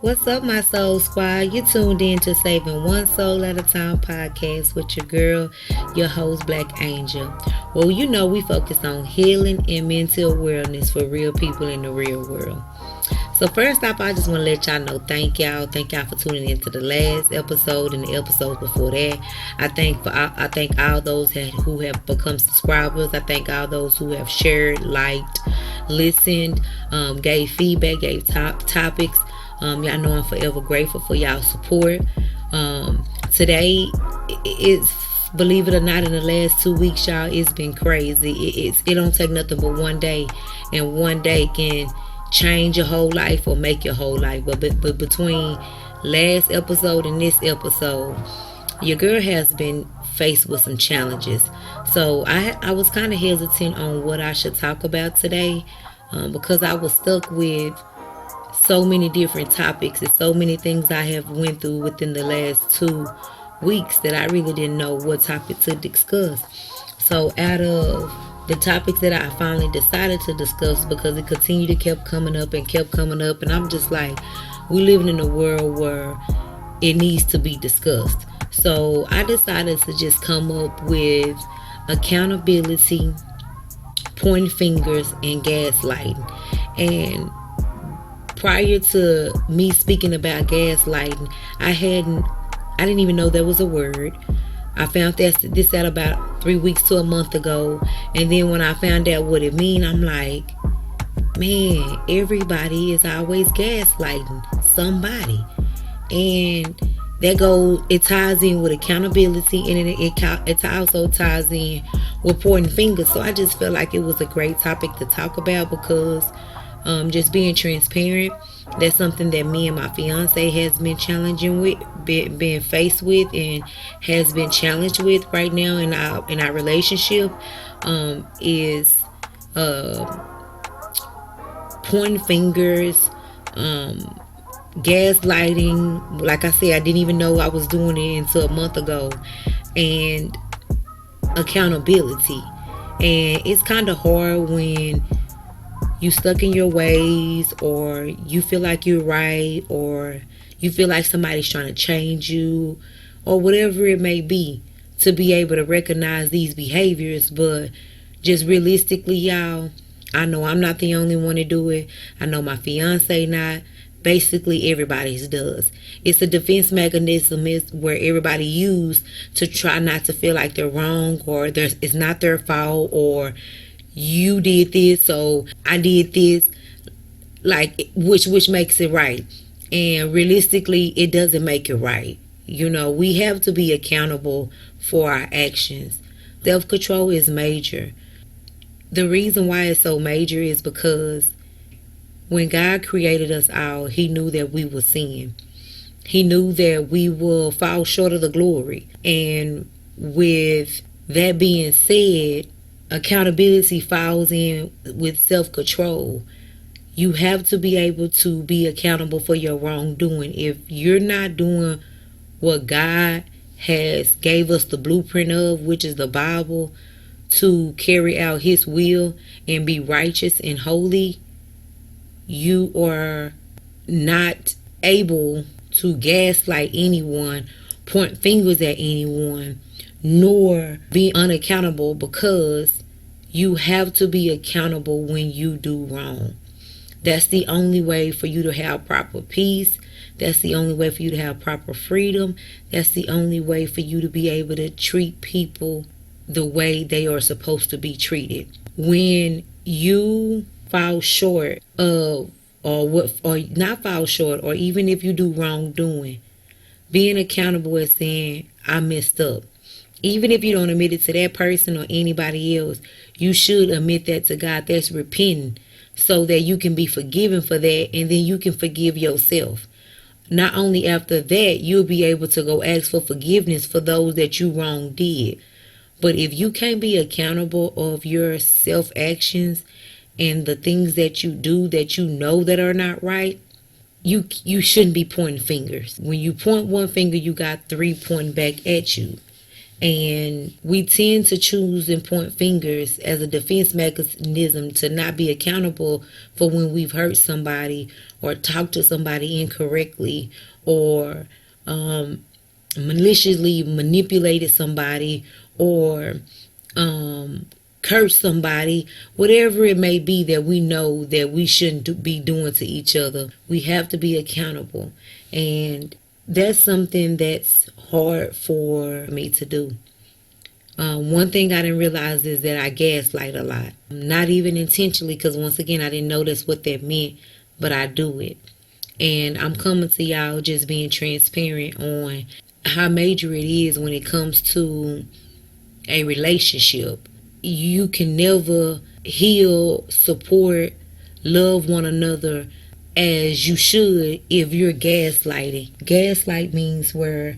What's up, my soul squad? You tuned in to Saving One Soul at a Time podcast with your girl, your host, Blacc Angel. Well, you know we focus on healing and mental wellness for real people in the real world. So first off, I just want to let y'all know thank y'all. Thank y'all for tuning into the last episode and the episodes before that. I thank all those who have become subscribers. I thank all those who have shared, liked, listened, gave feedback, gave topics. Y'all know I'm forever grateful for y'all support. Today it's, believe it or not, in the last 2 weeks, y'all, it's been crazy. It don't take nothing but one day, and one day can change your whole life or make your whole life. But between last episode and this episode, your girl has been faced with some challenges. So I was kind of hesitant on what I should talk about today, because I was stuck with so many different topics and so many things I have went through within the last 2 weeks that I really didn't know what topic to discuss. So out of the topics that I finally decided to discuss, because it continued to kept coming up, and I'm just like, we living in a world where it needs to be discussed. So I decided to just come up with accountability, pointing fingers, and gaslighting. And prior to me speaking about gaslighting, I didn't even know there was a word. I found this out about 3 weeks to a month ago, and then when I found out what it mean, I'm like, man, everybody is always gaslighting somebody. And it ties in with accountability, and it also ties in with pointing fingers. So I just felt like it was a great topic to talk about, because just being transparent, that's something that me and my fiance has been challenging with, being faced with, and has been challenged with right now in our relationship, is pointing fingers, gaslighting. Like I said, I didn't even know I was doing it until a month ago, and accountability. And it's kind of hard when you stuck in your ways, or you feel like you're right, or you feel like somebody's trying to change you, or whatever it may be, to be able to recognize these behaviors. But just realistically, y'all, I know I'm not the only one to do it. I know my fiance not. Basically everybody's does. It's a defense mechanism where everybody use to try not to feel like they're wrong, or it's not their fault, or you did this, so I did this, like which makes it right. And realistically, it doesn't make it right. You know, we have to be accountable for our actions. Self-control is major. The reason why it's so major is because when God created us all, He knew that we would sin. He knew that we will fall short of the glory. And with that being said, accountability falls in with self-control. You have to be able to be accountable for your wrongdoing. If you're not doing what God has gave us the blueprint of, which is the Bible, to carry out His will and be righteous and holy, you are not able to gaslight anyone, point fingers at anyone, nor be unaccountable, because you have to be accountable when you do wrong. That's the only way for you to have proper peace. That's the only way for you to have proper freedom. That's the only way for you to be able to treat people the way they are supposed to be treated. When you fall short of, or not fall short, or even if you do wrongdoing, being accountable is saying, I messed up. Even if you don't admit it to that person or anybody else, you should admit that to God. That's repenting, so that you can be forgiven for that, and then you can forgive yourself. Not only after that, you'll be able to go ask for forgiveness for those that you wrong did. But if you can't be accountable of your self actions and the things that you do that you know that are not right, you shouldn't be pointing fingers. When you point one finger, you got 3 pointing back at you. And we tend to choose and point fingers as a defense mechanism to not be accountable for when we've hurt somebody or talked to somebody incorrectly or maliciously manipulated somebody or curse somebody, whatever it may be that we know that we shouldn't be doing to each other. We have to be accountable. And that's something that's hard for me to do. One thing I didn't realize is that I gaslight a lot. Not even intentionally, because once again, I didn't know that's what that meant, but I do it. And I'm coming to y'all just being transparent on how major it is when it comes to a relationship. You can never heal, support, love one another as you should if you're gaslighting. Gaslight means where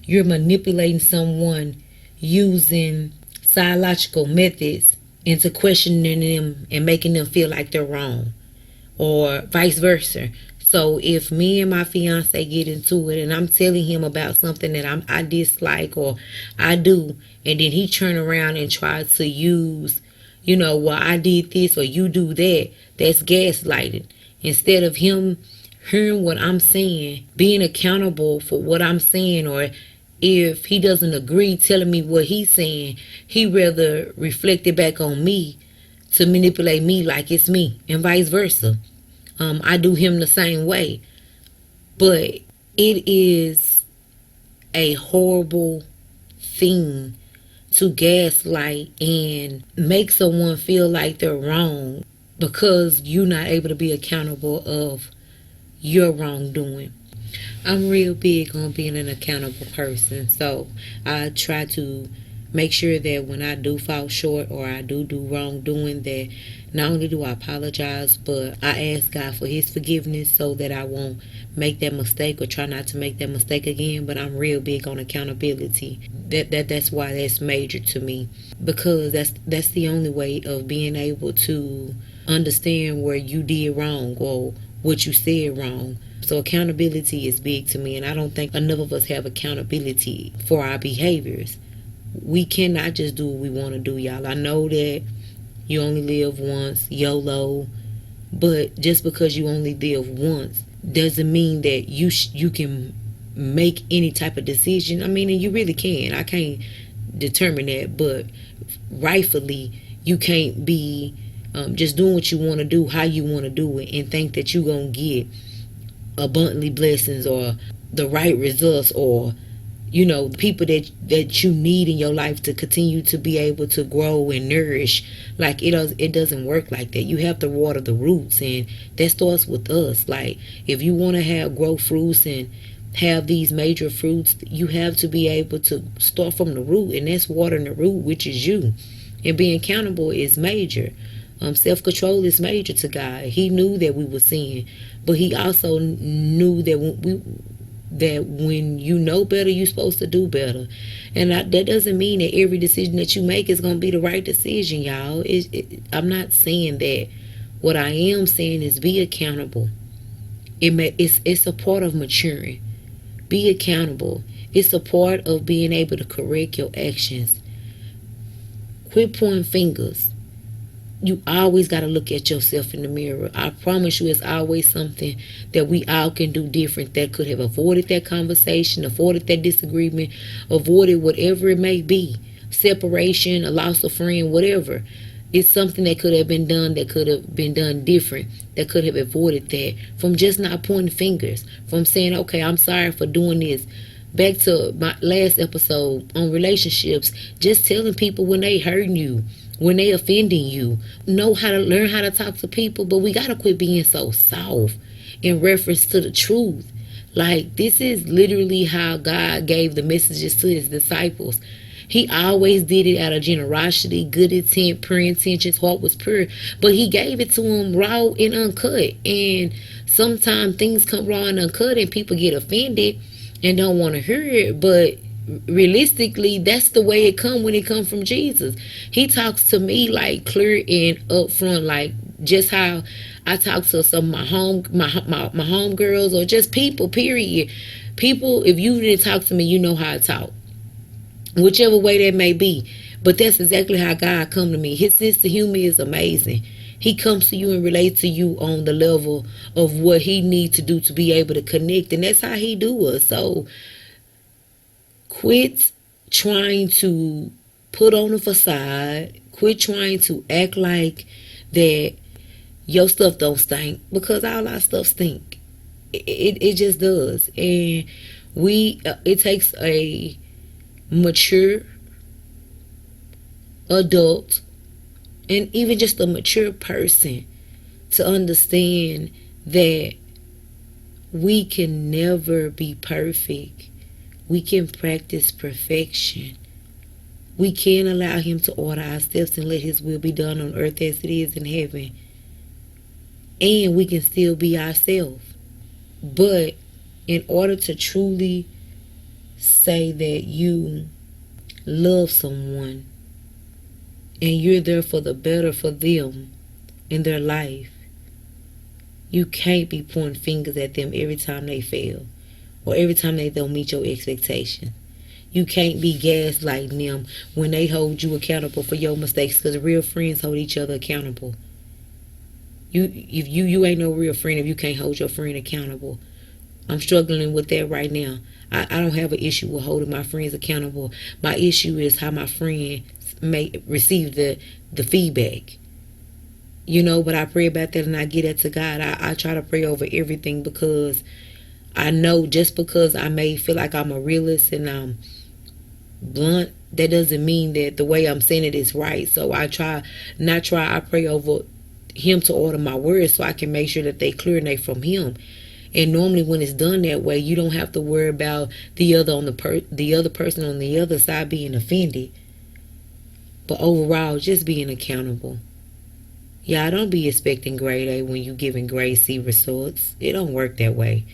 you're manipulating someone using psychological methods into questioning them and making them feel like they're wrong, or vice versa. So if me and my fiance get into it and I'm telling him about something that I dislike or I do, and then he turn around and tries to use, well, I did this or you do that, that's gaslighting. Instead of him hearing what I'm saying, being accountable for what I'm saying, or if he doesn't agree telling me what he's saying, he rather reflect it back on me to manipulate me like it's me, and vice versa. I do him the same way. But it is a horrible thing to gaslight and make someone feel like they're wrong because you're not able to be accountable of your wrongdoing. I'm real big on being an accountable person, so I try to make sure that when I do fall short or I do wrongdoing, that not only do I apologize, but I ask God for his forgiveness so that I won't make that mistake or try not to make that mistake again. But I'm real big on accountability. That's why that's major to me, because that's the only way of being able to understand where you did wrong or what you said wrong. So accountability is big to me, and I don't think enough of us have accountability for our behaviors. We cannot just do what we want to do, y'all. I know that you only live once, YOLO, but just because you only live once doesn't mean that you can make any type of decision. I mean, and you really can. I can't determine that, but rightfully, you can't be just doing what you want to do, how you want to do it, and think that you're going to get abundantly blessings or the right results or people that you need in your life to continue to be able to grow and nourish. Like it doesn't work like that. You have to water the roots, and that starts with us. Like if you want to grow fruits and have these major fruits, you have to be able to start from the root, and that's watering the root, which is you. And being accountable is major. Self-control is major to God. He knew that we were sinning, but he also knew that when you know better, you're supposed to do better. And that doesn't mean that every decision that you make is going to be the right decision, y'all. I'm not saying that. What I am saying is be accountable. It's a part of maturing. Be accountable. It's a part of being able to correct your actions. Quit pointing fingers. You always got to look at yourself in the mirror. I promise you, it's always something that we all can do different that could have avoided that conversation, avoided that disagreement, avoided whatever it may be. Separation, a loss of friend, whatever. It's something that could have been done, that could have been done different, that could have avoided that. From just not pointing fingers, from saying, okay, I'm sorry for doing this. Back to my last episode on relationships, just telling people when they hurting you, when they offending you. Learn how to talk to people, but we gotta quit being so soft in reference to the truth. Like, this is literally how God gave the messages to his disciples. He always did it out of generosity, good intent, pure intentions, heart was pure, but he gave it to them raw and uncut. And sometimes things come raw and uncut and people get offended and don't want to hear it, but realistically, that's the way it come when it come from Jesus. He talks to me like clear and upfront, like just how I talk to some of my home girls or just people, period. People, if you didn't talk to me, you know how I talk. whichever way that may be. But that's exactly how God come to me. His sense of humor is amazing. He comes to you and relates to you on the level of what he needs to do to be able to connect, and that's how he do us. So quit trying to put on a facade. Quit trying to act like that your stuff don't stink, because all our stuff stink. It just does. And it takes a mature adult, and even just a mature person, to understand that we can never be perfect. We can practice perfection. We can allow him to order our steps and let his will be done on earth as it is in heaven. And we can still be ourselves. But in order to truly say that you love someone and you're there for the better for them in their life, you can't be pointing fingers at them every time they fail or every time they don't meet your expectations. You can't be gaslighting them when they hold you accountable for your mistakes, because real friends hold each other accountable. You ain't no real friend if you can't hold your friend accountable. I'm struggling with that right now. I don't have an issue with holding my friends accountable. My issue is how my friend may receive the feedback. But I pray about that and I get that to God. I try to pray over everything, because I know just because I may feel like I'm a realist and I'm blunt, that doesn't mean that the way I'm saying it is right. So I pray over him to order my words so I can make sure that they clear and they from him. And normally when it's done that way, you don't have to worry about the other person on the other side being offended. But overall, just being accountable. Y'all don't be expecting grade A when you giving grade C results. It don't work that way.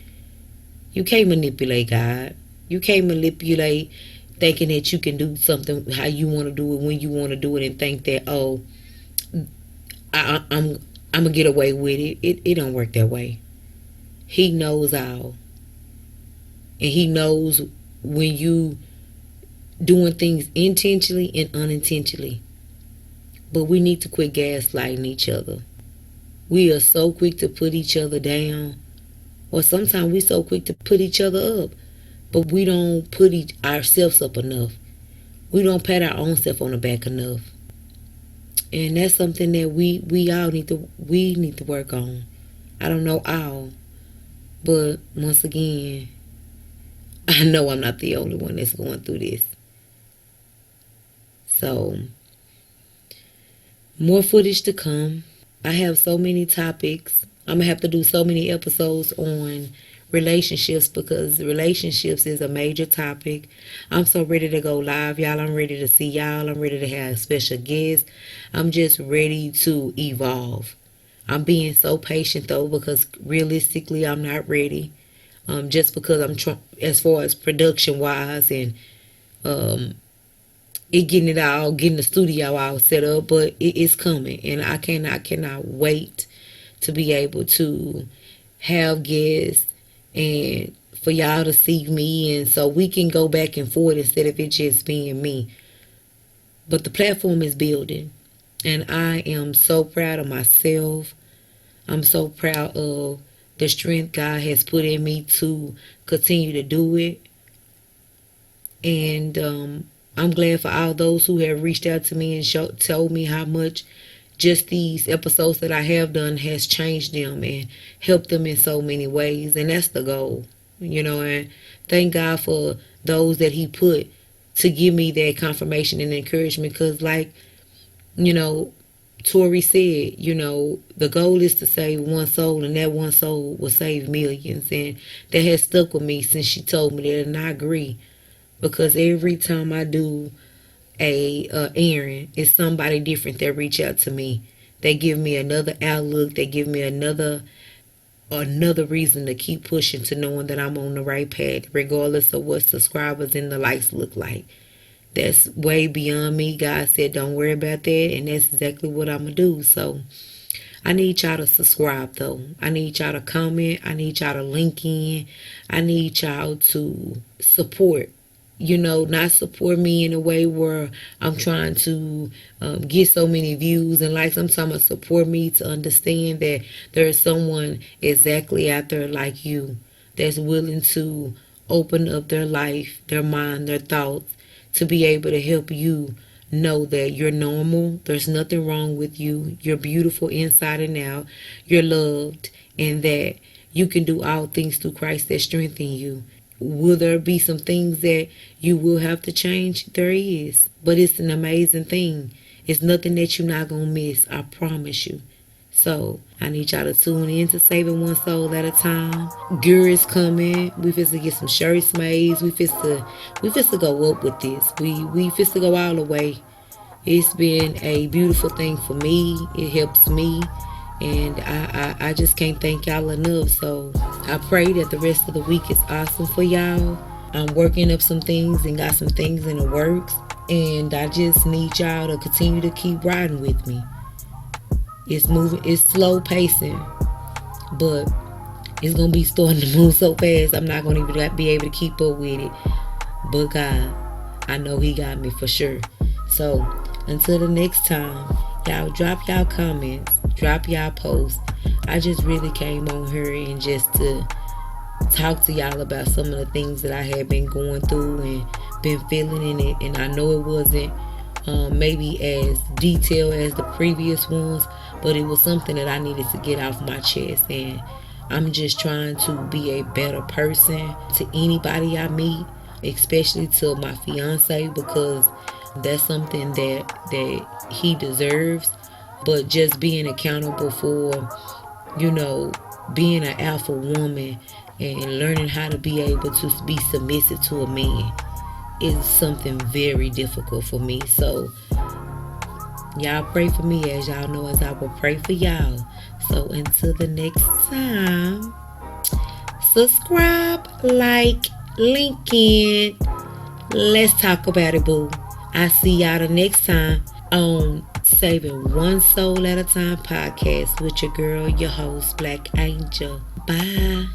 You can't manipulate God. You can't manipulate thinking that you can do something how you want to do it when you want to do it, and think that, oh, I'm gonna get away with it. It don't work that way. He knows all, and he knows when you doing things intentionally and unintentionally. But we need to quit gaslighting each other. We are so quick to put each other down, or sometimes we so quick to put each other up, but we don't put ourselves up enough. We don't pat our own self on the back enough. And that's something that we all need to work on. I don't know all, but once again, I know I'm not the only one that's going through this. So, more footage to come. I have so many topics. I'm going to have to do so many episodes on relationships, because relationships is a major topic. I'm so ready to go live, y'all. I'm ready to see y'all. I'm ready to have special guests. I'm just ready to evolve. I'm being so patient though, because realistically I'm not ready. Just because I'm as far as production wise and getting the studio all set up, but it's coming, and I cannot wait to be able to have guests and for y'all to see me, and so we can go back and forth instead of it just being me. But the platform is building, and I am so proud of myself. I'm so proud of the strength God has put in me to continue to do it. And I'm glad for all those who have reached out to me and told me how much just these episodes that I have done has changed them and helped them in so many ways. And that's the goal, and thank God for those that he put to give me that confirmation and encouragement. Because Tori said, the goal is to save one soul, and that one soul will save millions. And that has stuck with me since she told me that, and I agree. Because every time I do a errand, it's somebody different that reach out to me. They give me another outlook. They give me another reason to keep pushing, to knowing that I'm on the right path, regardless of what subscribers and the likes look like. That's way beyond me. God said don't worry about that, and that's exactly what I'm going to do. So I need y'all to subscribe though. I need y'all to comment. I need y'all to link in. I need y'all to support not support me in a way where I'm trying to get so many views and likes. I'm talking about support me to understand that there is someone exactly out there like you that's willing to open up their life, their mind, their thoughts to be able to help you know that you're normal. There's nothing wrong with you. You're beautiful inside and out. You're loved, and that you can do all things through Christ that strengthen you. Will there be some things that you will have to change? There is. But it's an amazing thing. It's nothing that you're not going to miss. I promise you. So I need y'all to tune in to Saving One Soul at a Time. Gear is coming. We finna get some shirts made. We finna go up with this. We finna go all the way. It's been a beautiful thing for me. It helps me. And I just can't thank y'all enough. So I pray that the rest of the week is awesome for y'all. I'm working up some things and got some things in the works. And I just need y'all to continue to keep riding with me. It's moving, it's slow pacing, but it's going to be starting to move so fast, I'm not going to even be able to keep up with it. But God, I know He got me for sure. So until the next time, y'all drop y'all comments, drop y'all posts. I just really came on here and just to talk to y'all about some of the things that I had been going through and been feeling in it. And I know it wasn't maybe as detailed as the previous ones, but it was something that I needed to get off my chest. And I'm just trying to be a better person to anybody I meet, especially to my fiance, because that's something that he deserves. But just being accountable for, being an alpha woman and learning how to be able to be submissive to a man is something very difficult for me. So y'all pray for me, as y'all know, as I will pray for y'all. So until the next time, subscribe, like, link in. Let's talk about it, boo. I see y'all the next time on Saving One Soul at a Time podcast with your girl, your host, Black Angel. Bye.